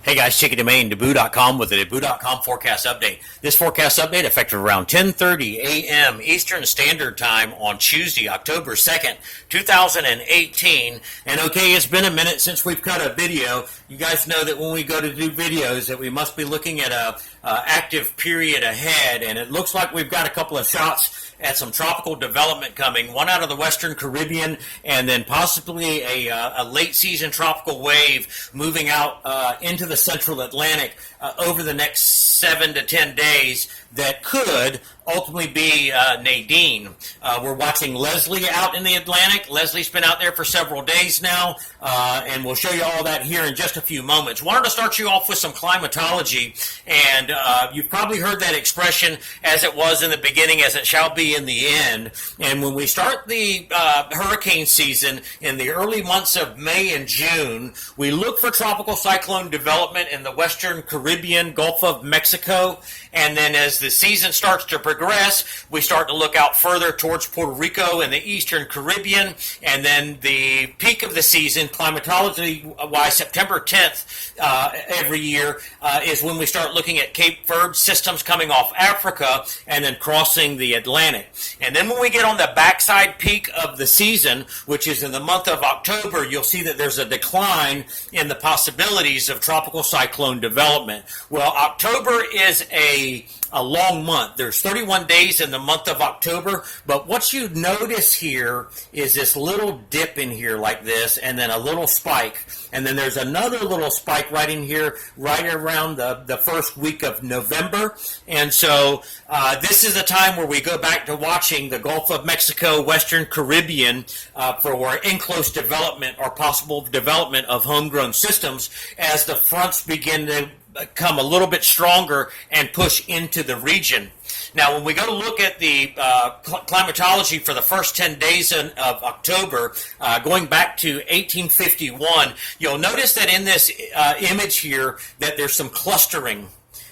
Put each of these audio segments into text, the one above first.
Hey guys, check it Maine, Deboo.com with the Deboo.com forecast update. This forecast update effective around 10:30 a.m. Eastern Standard Time on Tuesday, October 2nd, 2018. And okay, it's been a minute since we've cut a video. You guys know that when we go to do videos that we must be looking at a active period ahead, and it looks like we've got a couple of shots at some tropical development coming, one out of the Western Caribbean, and then possibly a late season tropical wave moving out into the Central Atlantic over the next 7 to 10 days that could ultimately be Nadine. We're watching Leslie out in the Atlantic. Leslie's been out there for several days now, and we'll show you all that here in just a few moments. Wanted to start you off with some climatology, and you've probably heard that expression, as it was in the beginning, as it shall be in the end. And when we start the hurricane season in the early months of May and June, we look for tropical cyclone development in the Western Caribbean, Gulf of Mexico, and then as the season starts to progress, we start to look out further towards Puerto Rico and the Eastern Caribbean, and then the peak of the season, climatology-wise, September 10th every year is when we start looking at Cape Verde systems coming off Africa and then crossing the Atlantic. And then when we get on the backside peak of the season, which is in the month of October, you'll see that there's a decline in the possibilities of tropical cyclone development. Well, October is a long month. There's 31 days in the month of October, but what you notice here is this little dip in here like this, and then a little spike, and then there's another little spike right in here, right around the first week of November. And so this is a time where we go back to watching the Gulf of Mexico, Western Caribbean for in-close development or possible development of homegrown systems as the fronts begin to come a little bit stronger and push into the region. Now, when we go to look at the climatology for the first 10 days of October, going back to 1851, you'll notice that in this image here that there's some clustering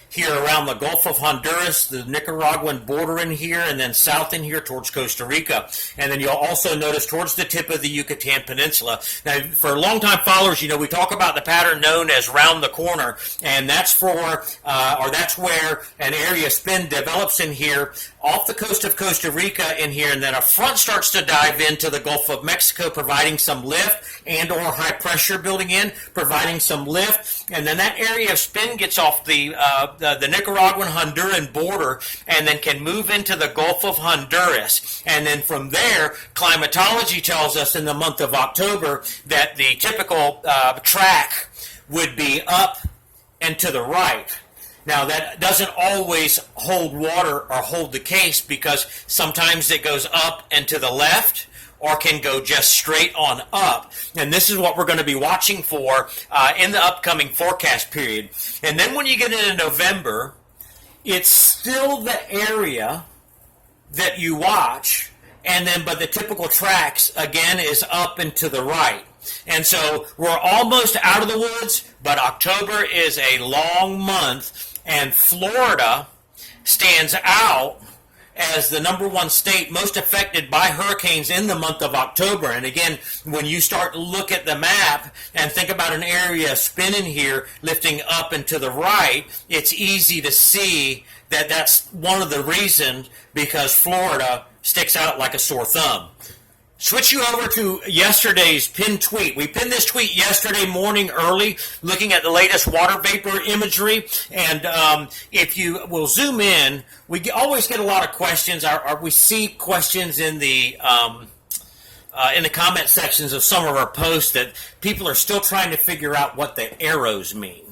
here around the Gulf of Honduras, the Nicaraguan border in here, and then south in here towards Costa Rica. And then you'll also notice towards the tip of the Yucatan Peninsula. Now, for longtime followers, you know, we talk about the pattern known as round the corner, and that's that's where an area spin develops in here off the coast of Costa Rica in here, and then a front starts to dive into the Gulf of Mexico, providing some lift and or high pressure building in, providing some lift, and then that area of spin gets off the Nicaraguan Honduran border and then can move into the Gulf of Honduras. And then from there, climatology tells us in the month of October that the typical track would be up and to the right. Now, that doesn't always hold water or hold the case, because sometimes it goes up and to the left, or can go just straight on up. And this is what we're going to be watching for in the upcoming forecast period. And then when you get into November, it's still the area that you watch, and then but the typical tracks, again, is up and to the right. And so we're almost out of the woods, but October is a long month, and Florida stands out as the number one state most affected by hurricanes in the month of October. And again, when you start to look at the map and think about an area spinning here, lifting up and to the right, it's easy to see that that's one of the reasons, because Florida sticks out like a sore thumb. Switch you over to yesterday's pinned tweet. We pinned this tweet yesterday morning early, looking at the latest water vapor imagery. And if you will zoom in, we always get a lot of questions. We see questions in the comment sections of some of our posts that people are still trying to figure out what the arrows mean.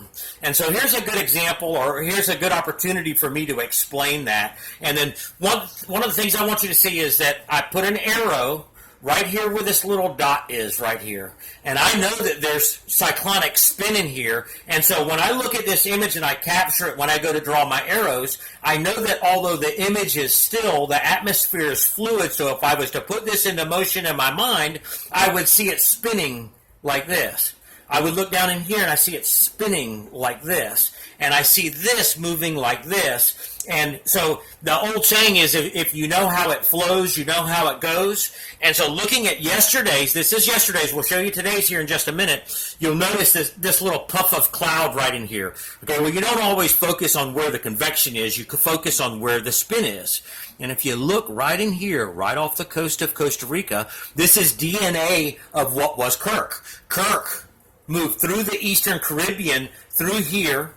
And so here's a good example, or here's a good opportunity for me to explain that. And then one of the things I want you to see is that I put an arrow right here where this little dot is right here. And I know that there's cyclonic spin in here. And so when I look at this image and I capture it when I go to draw my arrows, I know that although the image is still, the atmosphere is fluid. So if I was to put this into motion in my mind, I would see it spinning like this. I would look down in here and I see it spinning like this, and I see this moving like this. And so the old saying is, if you know how it flows, you know how it goes. And so looking at yesterday's, this is yesterday's, we'll show you today's here in just a minute, you'll notice this little puff of cloud right in here. Okay, well, you don't always focus on where the convection is, you can focus on where the spin is. And if you look right in here, right off the coast of Costa Rica, this is DNA of what was Kirk. Kirk moved through the Eastern Caribbean, through here,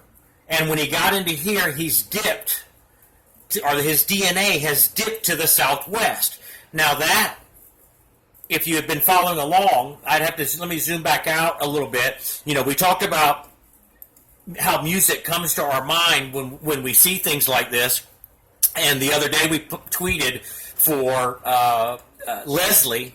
and when he got into here, he's dipped, or his DNA has dipped to the southwest. Now that, if you have been following along, I'd have to, let me zoom back out a little bit. You know, we talked about how music comes to our mind when we see things like this. And the other day we tweeted for Leslie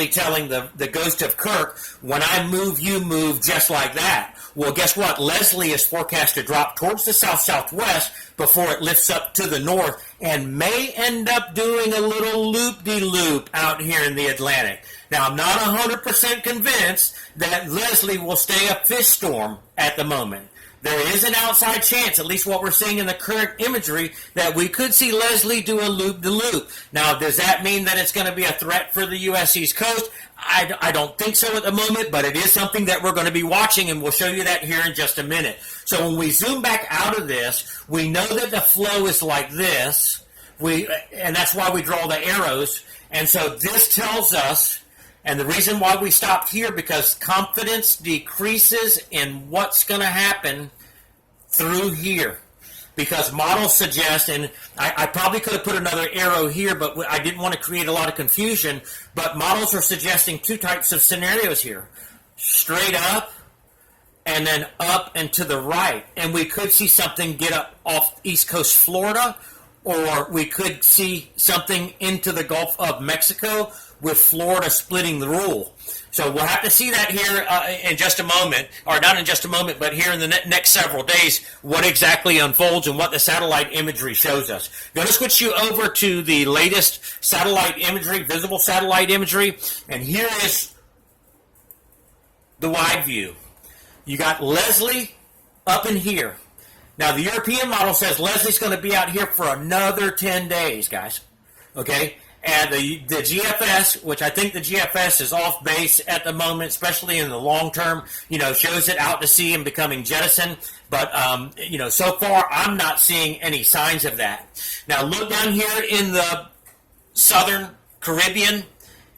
telling the ghost of Kirk, when I move, you move just like that. Well, guess what? Leslie is forecast to drop towards the south-southwest before it lifts up to the north and may end up doing a little loop-de-loop out here in the Atlantic. Now, I'm not 100% convinced that Leslie will stay a fish storm at the moment. There is an outside chance, at least what we're seeing in the current imagery, that we could see Leslie do a loop-de-loop. Now, does that mean that it's going to be a threat for the U.S. East Coast? I don't think so at the moment, but it is something that we're going to be watching, and we'll show you that here in just a minute. So when we zoom back out of this, we know that the flow is like this, and that's why we draw the arrows. And so this tells us, and the reason why we stopped here, because confidence decreases in what's going to happen through here. Because models suggest, and I probably could have put another arrow here, but I didn't want to create a lot of confusion, but models are suggesting two types of scenarios here. Straight up, and then up and to the right. And we could see something get up off East Coast Florida, or we could see something into the Gulf of Mexico, with Florida splitting the rule. So we'll have to see that here in just a moment, or not in just a moment, but here in the next several days, what exactly unfolds and what the satellite imagery shows us. I'm going to switch you over to the latest satellite imagery, visible satellite imagery, and here is the wide view. You got Leslie up in here. Now, the European model says Leslie's going to be out here for another 10 days, guys. Okay? And the GFS, which I think the GFS is off base at the moment, especially in the long term, shows it out to sea and becoming jettisoned. But, so far I'm not seeing any signs of that. Now look down here in the southern Caribbean,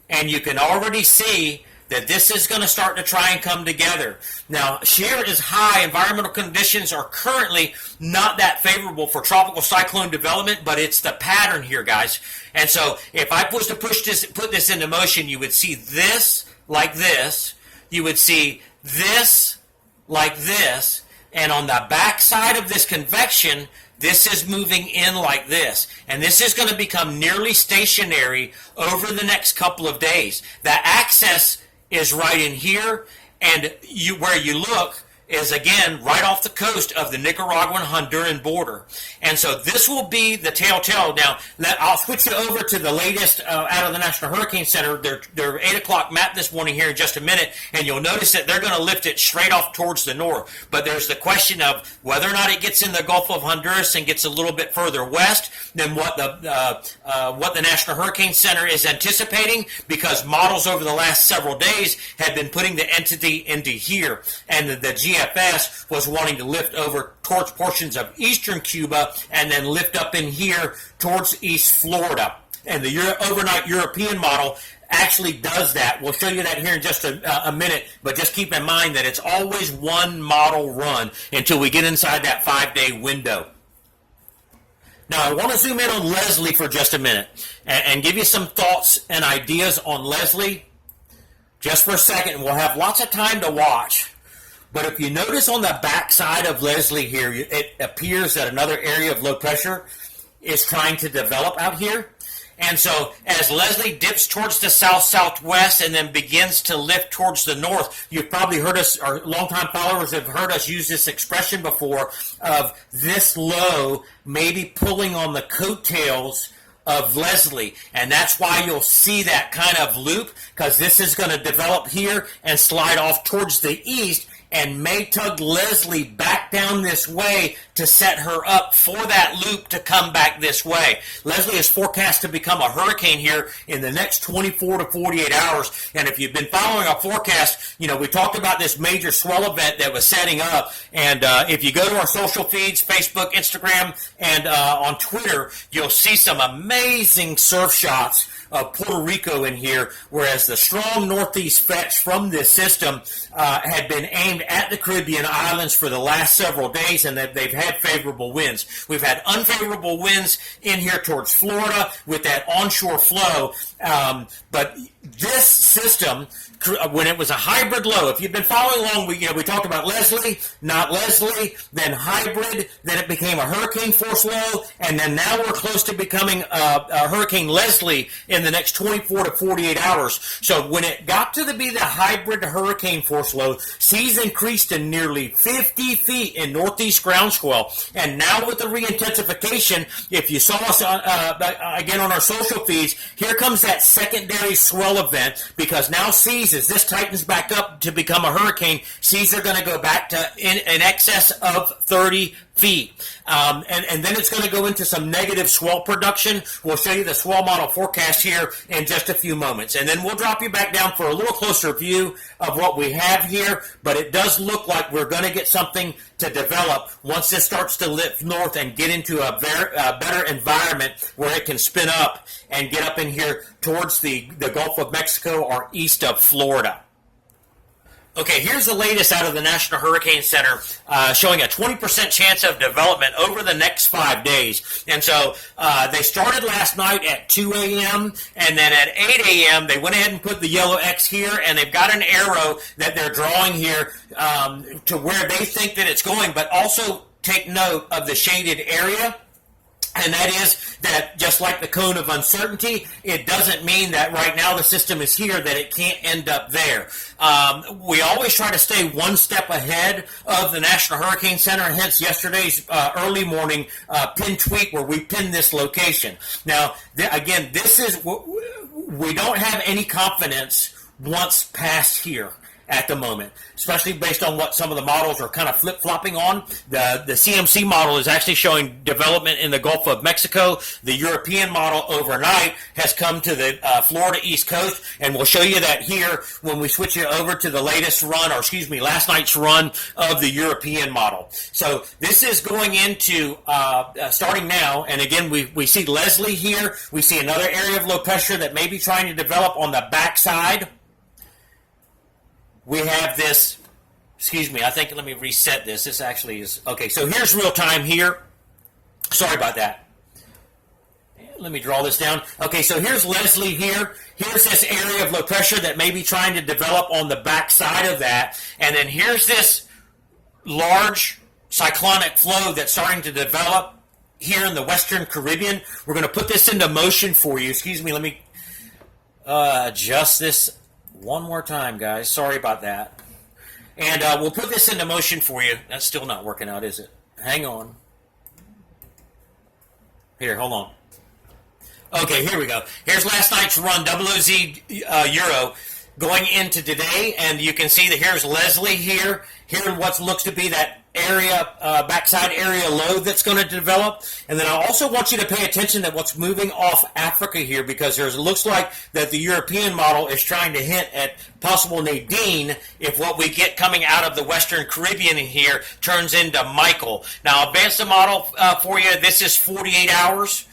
and you can already see that this is going to start to try and come together. Now, shear is high. Environmental conditions are currently not that favorable for tropical cyclone development, but it's the pattern here, guys. And so if I was to put this into motion, you would see this like this. You would see this like this. And on the back side of this convection, this is moving in like this. And this is going to become nearly stationary over the next couple of days. The axis is right in here, and where you look is, again, right off the coast of the Nicaraguan-Honduran border. And so this will be the telltale. Now, I'll switch you over to the latest out of the National Hurricane Center. Their 8 o'clock map this morning here in just a minute, and you'll notice that they're going to lift it straight off towards the north. But there's the question of whether or not it gets in the Gulf of Honduras and gets a little bit further west than what the National Hurricane Center is anticipating, because models over the last several days have been putting the entity into here, and the GFS was wanting to lift over towards portions of eastern Cuba and then lift up in here towards East Florida. And the overnight European model actually does that. We'll show you that here in just a minute, but just keep in mind that it's always one model run until we get inside that 5-day window. Now, I want to zoom in on Leslie for just a minute and give you some thoughts and ideas on Leslie just for a second. We'll have lots of time to watch. But if you notice on the back side of Leslie here, it appears that another area of low pressure is trying to develop out here. And so as Leslie dips towards the south-southwest and then begins to lift towards the north, you've probably heard us, our longtime followers have heard us use this expression before of this low maybe pulling on the coattails of Leslie, and that's why you'll see that kind of loop, because this is going to develop here and slide off towards the east and may tug Leslie back down this way to set her up for that loop to come back this way. Leslie is forecast to become a hurricane here in the next 24 to 48 hours. And if you've been following our forecast, you know, we talked about this major swell event that was setting up. And if you go to our social feeds, Facebook, Instagram, and on Twitter, you'll see some amazing surf shots of Puerto Rico in here, whereas the strong northeast fetch from this system had been aimed at the Caribbean islands for the last several days, and they've had favorable winds. We've had unfavorable winds in here towards Florida with that onshore flow, but this system, when it was a hybrid low, if you've been following along, we talked about Leslie, not Leslie, then hybrid, then it became a hurricane force low, and then now we're close to becoming a Hurricane Leslie in the next 24 to 48 hours. So when it got to be the hybrid hurricane force low, seas increased to nearly 50 feet in northeast ground swell, and now with the re-intensification, if you saw us again on our social feeds, here comes that secondary swell event, because now seas, as this tightens back up to become a hurricane, seas are going to go back to in excess of 30 feet. And then it's going to go into some negative swell production. We'll show you the swell model forecast here in just a few moments. And then we'll drop you back down for a little closer view of what we have here. But it does look like we're going to get something to develop once this starts to lift north and get into a better environment where it can spin up and get up in here towards the Gulf of Mexico or east of Florida. Okay, here's the latest out of the National Hurricane Center showing a 20% chance of development over the next 5 days. And so they started last night at 2 a.m. and then at 8 a.m. they went ahead and put the yellow X here, and they've got an arrow that they're drawing here to where they think that it's going, but also take note of the shaded area. And that is that just like the cone of uncertainty, it doesn't mean that right now the system is here, that it can't end up there. We always try to stay one step ahead of the National Hurricane Center, hence yesterday's early morning pin tweet where we pinned this location. Now, again, this is, we don't have any confidence once past here at the moment, especially based on what some of the models are kind of flip-flopping on. The CMC model is actually showing development in the Gulf of Mexico. The European model overnight has come to the Florida East Coast, and we'll show you that here when we switch it over to the latest run, or excuse me, last night's run of the European model. So this is going into, starting now, and again, we see Leslie here. We see another area of low pressure that may be trying to develop on the backside. We have this, excuse me, I think, let me reset this. This actually is, okay, so here's real time here. Sorry about that. Let me draw this down. Okay, so here's Leslie here. Here's this area of low pressure that may be trying to develop on the back side of that. And then here's this large cyclonic flow that's starting to develop here in the Western Caribbean. We're going to put this into motion for you. Excuse me, let me adjust this one more time, guys. Sorry about that. And we'll put this into motion for you. That's still not working out, is it? Hang on. Here, hold on. Okay, here we go. Here's last night's run, OOZ Euro, going into today. And you can see that here's Leslie here. Here what looks to be that area, backside area low that's going to develop. And then I also want you to pay attention to what's moving off Africa here, because it looks like that the European model is trying to hint at possible Nadine if what we get coming out of the Western Caribbean here turns into Michael. Now, I'll advance the model for you. This is 48 hours.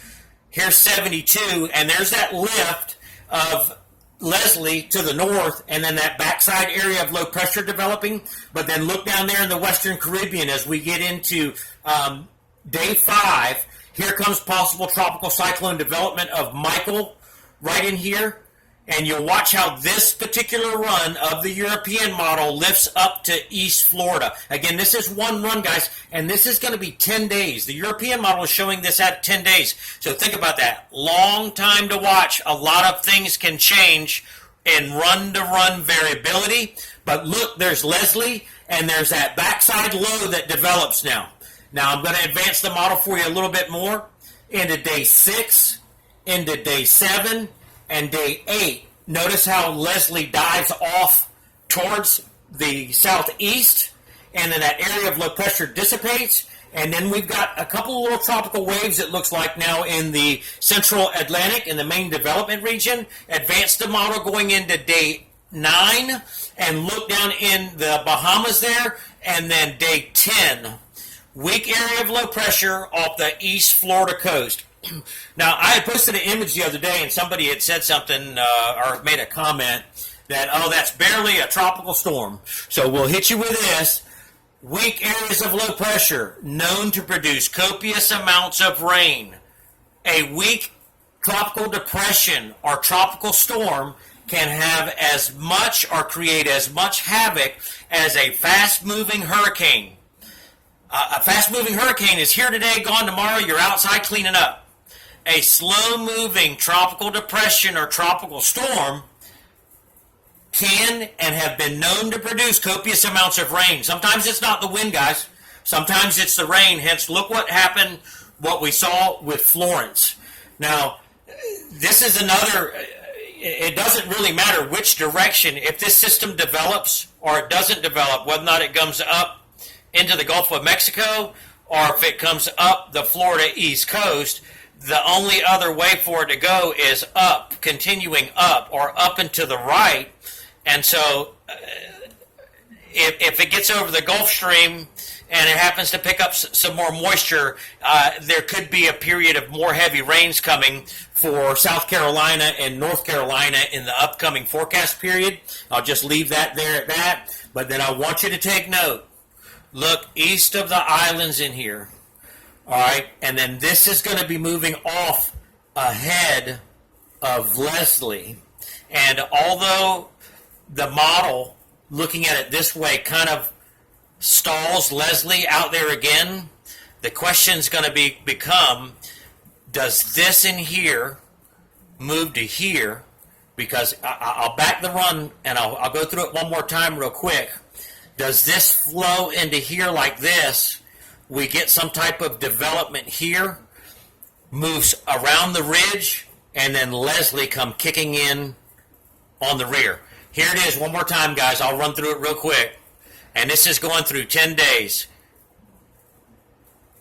Here's 72, and there's that lift of Leslie to the north, and then that backside area of low pressure developing. But then look down there in the Western Caribbean as we get into day 5. Here comes possible tropical cyclone development of Michael right in here. And you'll watch how this particular run of the European model lifts up to East Florida. Again, this is one run, guys, and this is going to be 10 days. The European model is showing this at 10 days. So think about that. Long time to watch. A lot of things can change in run-to-run variability. But look, there's Leslie, and there's that backside low that develops now. Now, I'm going to advance the model for you a little bit more into day 6. into day 7 and day 8. Notice how Leslie dives off towards the southeast, and then that area of low pressure dissipates, and then we've got a couple of little tropical waves, it looks like now, in the central Atlantic, in the main development region. Advance the model going into day 9, and look down in the Bahamas there, and then day 10. Weak area of low pressure off the East Florida coast. Now, I had posted an image the other day, and somebody had said something or made a comment that, oh, that's barely a tropical storm. So we'll hit you with this. Weak areas of low pressure known to produce copious amounts of rain. A weak tropical depression or tropical storm can have as much or create as much havoc as a fast-moving hurricane. A fast-moving hurricane is here today, gone tomorrow. You're outside cleaning up. A slow-moving tropical depression or tropical storm can and have been known to produce copious amounts of rain. Sometimes it's not the wind, guys. Sometimes it's the rain. Hence, look what happened, what we saw with Florence. Now, this is another, it doesn't really matter which direction. If this system develops or it doesn't develop, whether or not it comes up into the Gulf of Mexico or if it comes up the Florida East Coast, the only other way for it to go is up, continuing up, or up and to the right. And so if it gets over the Gulf Stream and it happens to pick up some more moisture, there could be a period of more heavy rains coming for South Carolina and North Carolina in the upcoming forecast period. I'll just leave that there at that. But then I want you to take note. Look east of the islands in here. All right, and then this is going to be moving off ahead of Leslie. And although the model, looking at it this way, kind of stalls Leslie out there again, the question's going to become, does this in here move to here? Because I'll back the run, and I'll go through it one more time real quick. Does this flow into here like this? We get some type of development here, moves around the ridge, and then Leslie come kicking in on the rear. Here it is one more time, guys. I'll run through it real quick. And this is going through 10 days.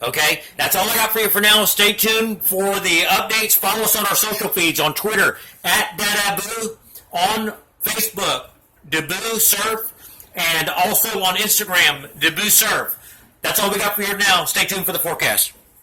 Okay? That's all I got for you for now. Stay tuned for the updates. Follow us on our social feeds on Twitter, @DadAbu, on Facebook, Dabu Surf, and also on Instagram, Dabu Surf. That's all we got for you now. Stay tuned for the forecast.